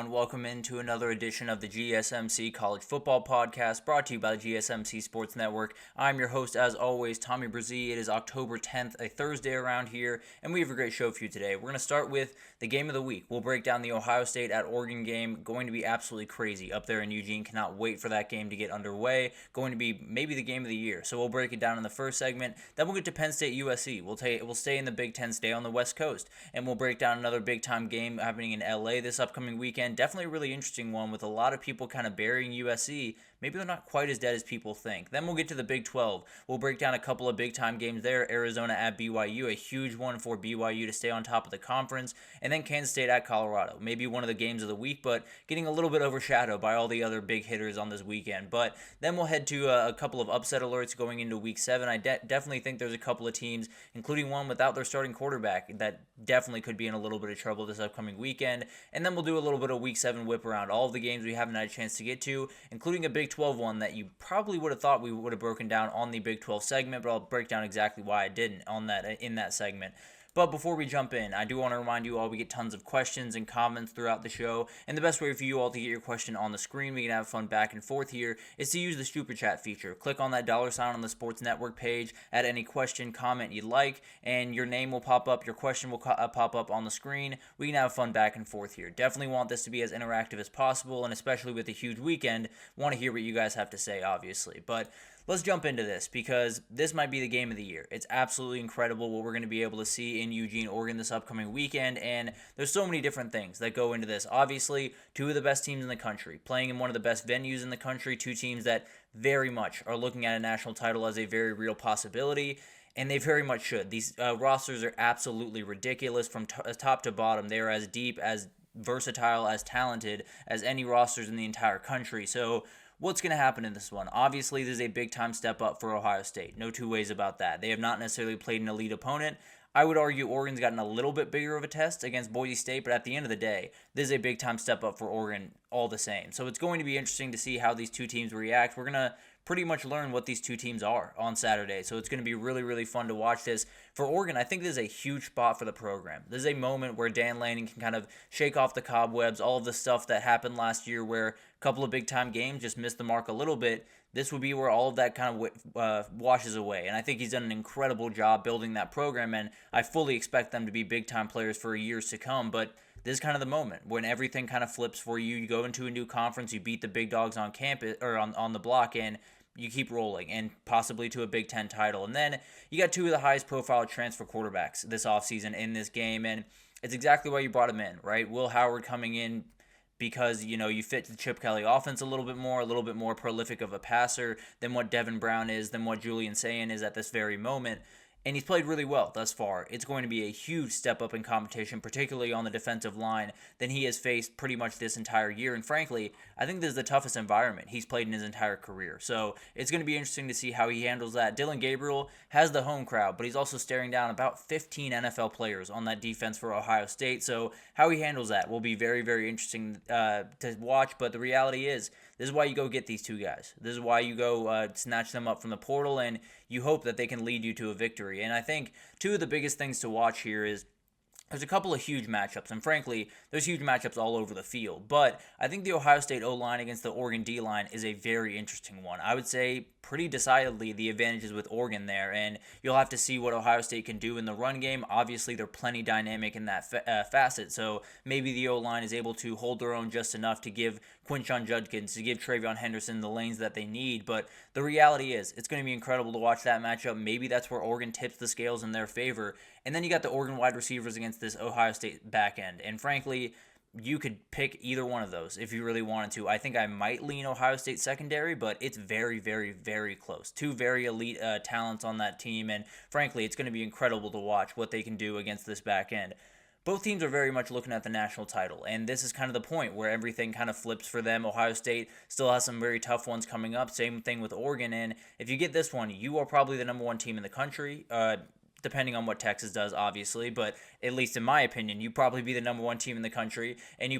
everyone? Welcome into another edition of the GSMC College Football Podcast, brought to you by the GSMC Sports Network. I'm your host, as always, Tommy Brzee. It is October 10th, a Thursday around here, and we have a great show for you today. We're going to start with the game of the week. We'll break down the Ohio State at Oregon game. Going to be absolutely crazy up there in Eugene. Cannot wait for that game to get underway. Going to be maybe the game of the year. So we'll break it down in the first segment. Then we'll get to Penn State USC. We'll stay in the Big Ten, stay on the West Coast, and we'll break down another big-time game happening in LA this upcoming weekend. Definitely a really interesting one with a lot of people kind of burying USC. Maybe they're not quite as dead as people think. Then we'll get to the Big 12. We'll break down a couple of big-time games there. Arizona at BYU, a huge one for BYU to stay on top of the conference. And then Kansas State at Colorado. Maybe one of the games of the week, but getting a little bit overshadowed by all the other big hitters on this weekend. But then we'll head to a couple of upset alerts going into Week 7. I definitely think there's a couple of teams, including one without their starting quarterback, that definitely could be in a little bit of trouble this upcoming weekend. And then we'll do a little bit of Week 7 whip around, all of the games we haven't had a chance to get to, including a Big 12 one that you probably would have thought we would have broken down on the Big 12 segment, but I'll break down exactly why I didn't in that segment. But before we jump in, I do want to remind you all we get tons of questions and comments throughout the show, and the best way for you all to get your question on the screen, we can have fun back and forth here, is to use the Super Chat feature. Click on that $sign on the Sports Network page, add any question, comment you'd like, and your name will pop up, your question will pop up on the screen. We can have fun back and forth here. Definitely want this to be as interactive as possible, and especially with a huge weekend, want to hear what you guys have to say, obviously. But let's jump into this because this might be the game of the year. It's absolutely incredible what we're going to be able to see in Eugene, Oregon this upcoming weekend, and there's so many different things that go into this. Obviously, two of the best teams in the country, playing in one of the best venues in the country, two teams that very much are looking at a national title as a very real possibility, and they very much should. These rosters are absolutely ridiculous from top to bottom. They are as deep, as versatile, as talented as any rosters in the entire country. So what's going to happen in this one? Obviously, this is a big-time step up for Ohio State. No two ways about that. They have not necessarily played an elite opponent. I would argue Oregon's gotten a little bit bigger of a test against Boise State, but at the end of the day, this is a big-time step up for Oregon all the same. So it's going to be interesting to see how these two teams react. We're going to pretty much learn what these two teams are on Saturday. So it's going to be really, really fun to watch this. For Oregon, I think this is a huge spot for the program. This is a moment where Dan Lanning can kind of shake off the cobwebs, all of the stuff that happened last year where a couple of big-time games just missed the mark a little bit. This would be where all of that kind of washes away. And I think he's done an incredible job building that program, and I fully expect them to be big-time players for years to come. But this is kind of the moment when everything kind of flips for you. You go into a new conference, you beat the big dogs on campus or on the block, and you keep rolling and possibly to a Big Ten title. And then you got two of the highest profile transfer quarterbacks this offseason in this game, and it's exactly why you brought him in, right? Will Howard coming in because, you fit the Chip Kelly offense a little bit more prolific of a passer than what Devin Brown is, than what Julian Sayin is at this very moment. And he's played really well thus far. It's going to be a huge step up in competition, particularly on the defensive line, than he has faced pretty much this entire year. And frankly, I think this is the toughest environment he's played in his entire career. So it's going to be interesting to see how he handles that. Dylan Gabriel has the home crowd, but he's also staring down about 15 NFL players on that defense for Ohio State. So how he handles that will be very, very interesting to watch. But the reality is, this is why you go get these two guys. This is why you go snatch them up from the portal, and you hope that they can lead you to a victory. And I think two of the biggest things to watch here is there's a couple of huge matchups, and frankly, there's huge matchups all over the field. But I think the Ohio State O-line against the Oregon D-line is a very interesting one. I would say pretty decidedly the advantages with Oregon there, and you'll have to see what Ohio State can do in the run game. Obviously, they're plenty dynamic in that facet, so maybe the O-line is able to hold their own just enough to give Quinshon Judkins, to give TreVeyon Henderson the lanes that they need. But the reality is, it's going to be incredible to watch that matchup. Maybe that's where Oregon tips the scales in their favor. And then you got the Oregon wide receivers against this Ohio State back end. And frankly, you could pick either one of those if you really wanted to. I think I might lean Ohio State secondary, but it's very, very, very close. Two very elite talents on that team, and frankly, it's going to be incredible to watch what they can do against this back end. Both teams are very much looking at the national title, and this is kind of the point where everything kind of flips for them. Ohio State still has some very tough ones coming up. Same thing with Oregon, and if you get this one, you are probably the number one team in the country. depending on what Texas does, obviously, but at least in my opinion, you'd probably be the number one team in the country, and you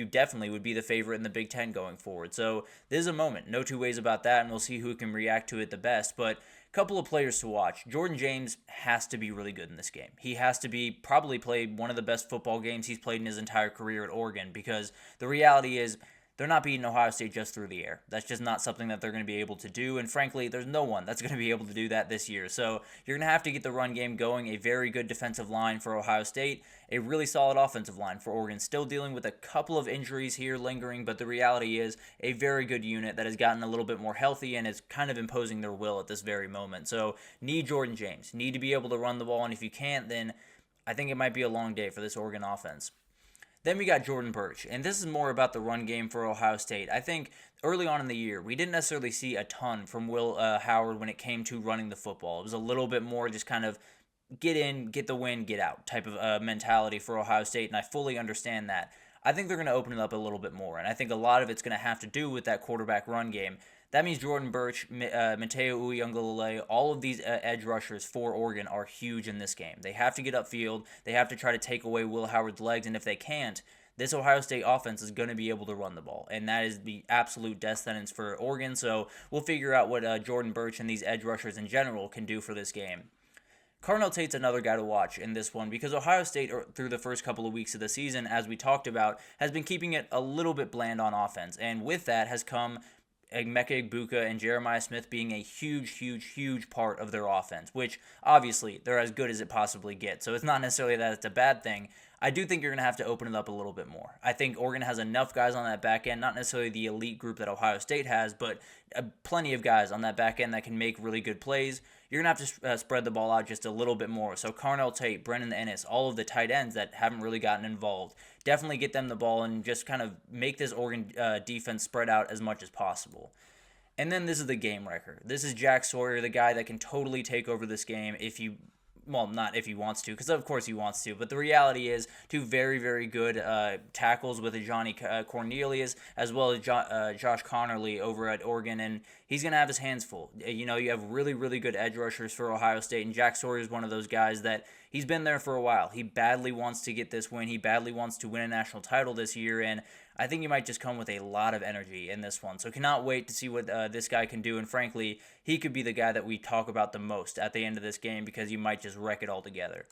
definitely would be the favorite in the Big Ten going forward. So this is a moment, no two ways about that, and we'll see who can react to it the best. But couple of players to watch. Jordan James has to be really good in this game. He has to be probably played one of the best football games he's played in his entire career at Oregon, because the reality is they're not beating Ohio State just through the air. That's just not something that they're going to be able to do, and frankly, there's no one that's going to be able to do that this year. So you're going to have to get the run game going, a very good defensive line for Ohio State, a really solid offensive line for Oregon, still dealing with a couple of injuries here lingering, but the reality is a very good unit that has gotten a little bit more healthy and is kind of imposing their will at this very moment. So need Jordan James, need to be able to run the ball, and if you can't, then I think it might be a long day for this Oregon offense. Then we got Jordan Burch, and this is more about the run game for Ohio State. I think early on in the year, we didn't necessarily see a ton from Will Howard when it came to running the football. It was a little bit more just kind of get in, get the win, get out type of mentality for Ohio State, and I fully understand that. I think they're going to open it up a little bit more, and I think a lot of it's going to have to do with that quarterback run game. That means Jordan Burch, Mateo Uiagalelei, all of these edge rushers for Oregon are huge in this game. They have to get upfield. They have to try to take away Will Howard's legs, and if they can't, this Ohio State offense is going to be able to run the ball, and that is the absolute death sentence for Oregon. So we'll figure out what Jordan Burch and these edge rushers in general can do for this game. Carnell Tate's another guy to watch in this one because Ohio State, through the first couple of weeks of the season, as we talked about, has been keeping it a little bit bland on offense, and with that has come Emeka Egbuka and Jeremiah Smith being a huge part of their offense, which obviously they're as good as it possibly gets. So it's not necessarily that it's a bad thing. I do think you're going to have to open it up a little bit more. I think Oregon has enough guys on that back end, not necessarily the elite group that Ohio State has, but plenty of guys on that back end that can make really good plays. You're going to have to spread the ball out just a little bit more. So Carnell Tate, Brennan Ennis, all of the tight ends that haven't really gotten involved, definitely get them the ball and just kind of make this Oregon defense spread out as much as possible. And then this is the game wrecker. This is Jack Sawyer, the guy that can totally take over this game not if he wants to, because of course he wants to, but the reality is two very good tackles with Johnny Cornelius as well as Josh Connerly over at Oregon, and he's going to have his hands full. You have really good edge rushers for Ohio State, and Jack Sawyer is one of those guys that he's been there for a while. He badly wants to get this win. He badly wants to win a national title this year, and I think he might just come with a lot of energy in this one. So cannot wait to see what this guy can do. And frankly, he could be the guy that we talk about the most at the end of this game because he might just wreck it all together.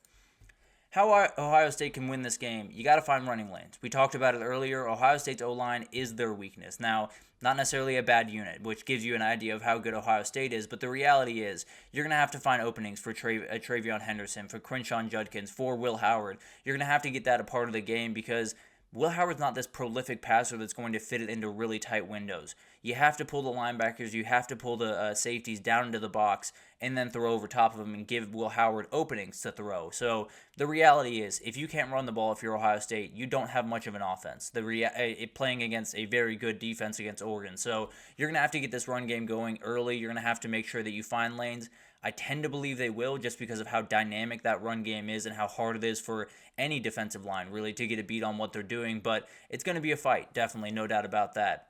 How Ohio State can win this game, you got to find running lanes. We talked about it earlier. Ohio State's O-line is their weakness. Now, not necessarily a bad unit, which gives you an idea of how good Ohio State is, but the reality is you're going to have to find openings for Travion Henderson, for Quinshawn Judkins, for Will Howard. You're going to have to get that a part of the game because Will Howard's not this prolific passer that's going to fit it into really tight windows. You have to pull the linebackers, you have to pull the safeties down into the box, and then throw over top of them and give Will Howard openings to throw. So the reality is, if you can't run the ball if you're Ohio State, you don't have much of an offense. Playing against a very good defense against Oregon. So you're going to have to get this run game going early. You're going to have to make sure that you find lanes. I tend to believe they will just because of how dynamic that run game is and how hard it is for any defensive line really to get a beat on what they're doing. But it's going to be a fight, definitely, no doubt about that.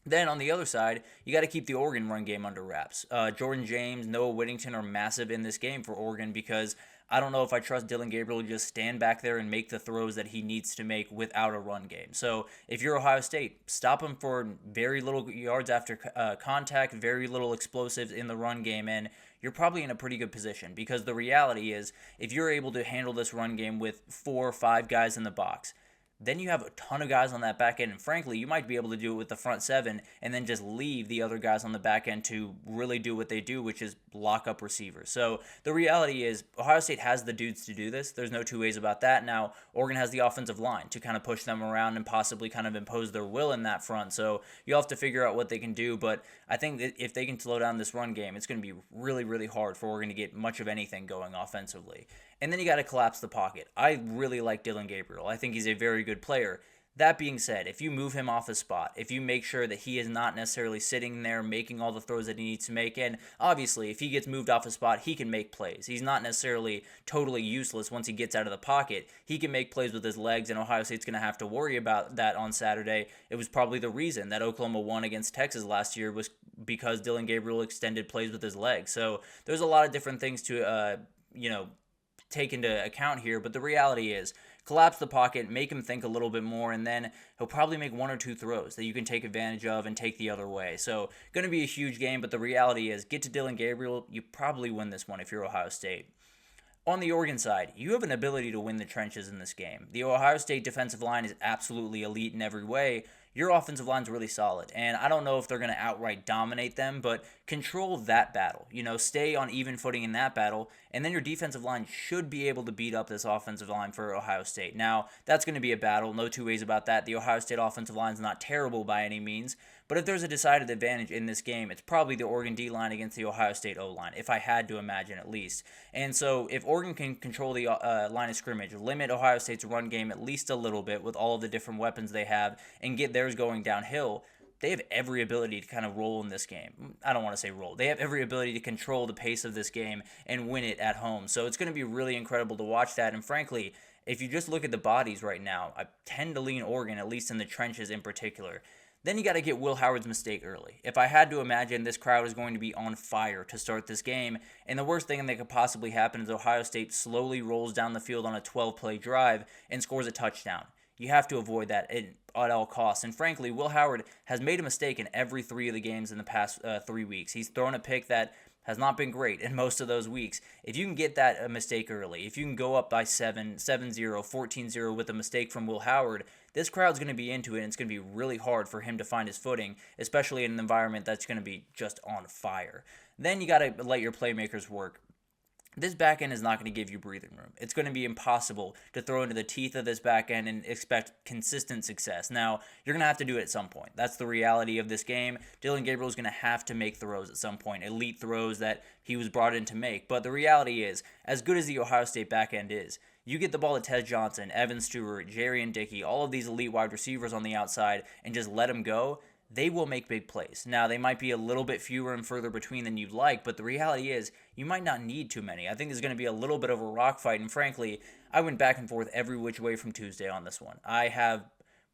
Then on the other side, you got to keep the Oregon run game under wraps. Jordan James, Noah Whittington are massive in this game for Oregon because I don't know if I trust Dylan Gabriel to just stand back there and make the throws that he needs to make without a run game. So if you're Ohio State, stop him for very little yards after contact, very little explosives in the run game, and you're probably in a pretty good position because the reality is if you're able to handle this run game with 4 or 5 guys in the box, then you have a ton of guys on that back end, and frankly, you might be able to do it with the front 7 and then just leave the other guys on the back end to really do what they do, which is lock up receivers. So the reality is Ohio State has the dudes to do this. There's no two ways about that. Now, Oregon has the offensive line to kind of push them around and possibly kind of impose their will in that front. So you'll have to figure out what they can do, but I think that if they can slow down this run game, it's going to be really hard for Oregon to get much of anything going offensively. And then you got to collapse the pocket. I really like Dylan Gabriel. I think he's a very good player. That being said, if you move him off his spot, if you make sure that he is not necessarily sitting there making all the throws that he needs to make, and obviously if he gets moved off his spot, he can make plays. He's not necessarily totally useless once he gets out of the pocket. He can make plays with his legs, and Ohio State's going to have to worry about that on Saturday. It was probably the reason that Oklahoma won against Texas last year was because Dylan Gabriel extended plays with his legs. So there's a lot of different things to take into account here, but the reality is collapse the pocket, make him think a little bit more, and then he'll probably make one or two throws that you can take advantage of and take the other way. So going to be a huge game, but the reality is get to Dillon Gabriel, you probably win this one if you're Ohio State. On the Oregon side, you have an ability to win the trenches in this game. The Ohio State defensive line is absolutely elite in every way. Your offensive line's really solid, and I don't know if they're going to outright dominate them, but control that battle. Stay on even footing in that battle, and then your defensive line should be able to beat up this offensive line for Ohio State. Now, that's going to be a battle, no two ways about that. The Ohio State offensive line is not terrible by any means, but if there's a decided advantage in this game, it's probably the Oregon D-line against the Ohio State O-line, if I had to imagine at least. And so if Oregon can control the line of scrimmage, limit Ohio State's run game at least a little bit with all of the different weapons they have, and get theirs going downhill, they have every ability to kind of roll in this game. I don't want to say roll. They have every ability to control the pace of this game and win it at home. So it's going to be really incredible to watch that. And frankly, if you just look at the bodies right now, I tend to lean Oregon, at least in the trenches in particular. Then you got to get Will Howard's mistake early. If I had to imagine, this crowd is going to be on fire to start this game, and the worst thing that could possibly happen is Ohio State slowly rolls down the field on a 12-play drive and scores a touchdown. You have to avoid that at all costs. And frankly, Will Howard has made a mistake in every 3 of the games in the past 3 weeks. He's thrown a pick that has not been great in most of those weeks. If you can get that mistake early, if you can go up by 7-0, 14-0 with a mistake from Will Howard, this crowd's going to be into it, and it's going to be really hard for him to find his footing, especially in an environment that's going to be just on fire. Then you got to let your playmakers work. This back end is not going to give you breathing room. It's going to be impossible to throw into the teeth of this back end and expect consistent success. Now, you're going to have to do it at some point. That's the reality of this game. Dillon Gabriel is going to have to make throws at some point, elite throws that he was brought in to make. But the reality is, as good as the Ohio State back end is, you get the ball to Ted Johnson, Evan Stewart, Jerry and Dickey, all of these elite wide receivers on the outside, and just let them go, they will make big plays. Now, they might be a little bit fewer and further between than you'd like, but the reality is you might not need too many. I think there's going to be a little bit of a rock fight, and frankly, I went back and forth every which way from Tuesday on this one. I have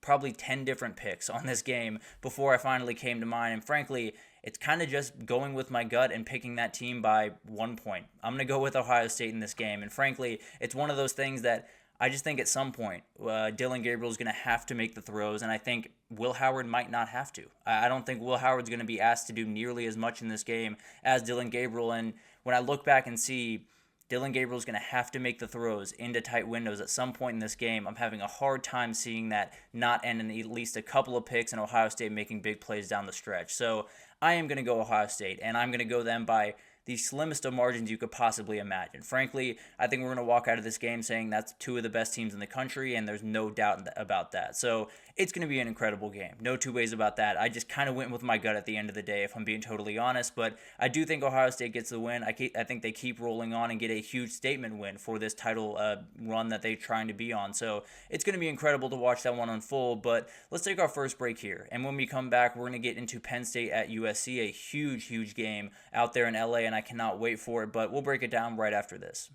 probably 10 different picks on this game before I finally came to mine, and frankly, it's kind of just going with my gut and picking that team by 1 point. I'm going to go with Ohio State in this game, and frankly, it's one of those things that I just think at some point, Dillon Gabriel is going to have to make the throws, and I think Will Howard might not have to. I don't think Will Howard's going to be asked to do nearly as much in this game as Dillon Gabriel, and when I look back and see Dillon Gabriel is going to have to make the throws into tight windows at some point in this game, I'm having a hard time seeing that not end in at least a couple of picks and Ohio State making big plays down the stretch. So I am going to go Ohio State, and I'm going to go them by the slimmest of margins you could possibly imagine. Frankly, I think we're going to walk out of this game saying that's two of the best teams in the country, and there's no doubt about that. So it's going to be an incredible game. No two ways about that. I just kind of went with my gut at the end of the day, if I'm being totally honest, but I do think Ohio State gets the win. I think they keep rolling on and get a huge statement win for this title run that they're trying to be on. So it's going to be incredible to watch that one unfold, but let's take our first break here. And when we come back, we're going to get into Penn State at USC, a huge, huge game out there in LA, and I cannot wait for it, but we'll break it down right after this.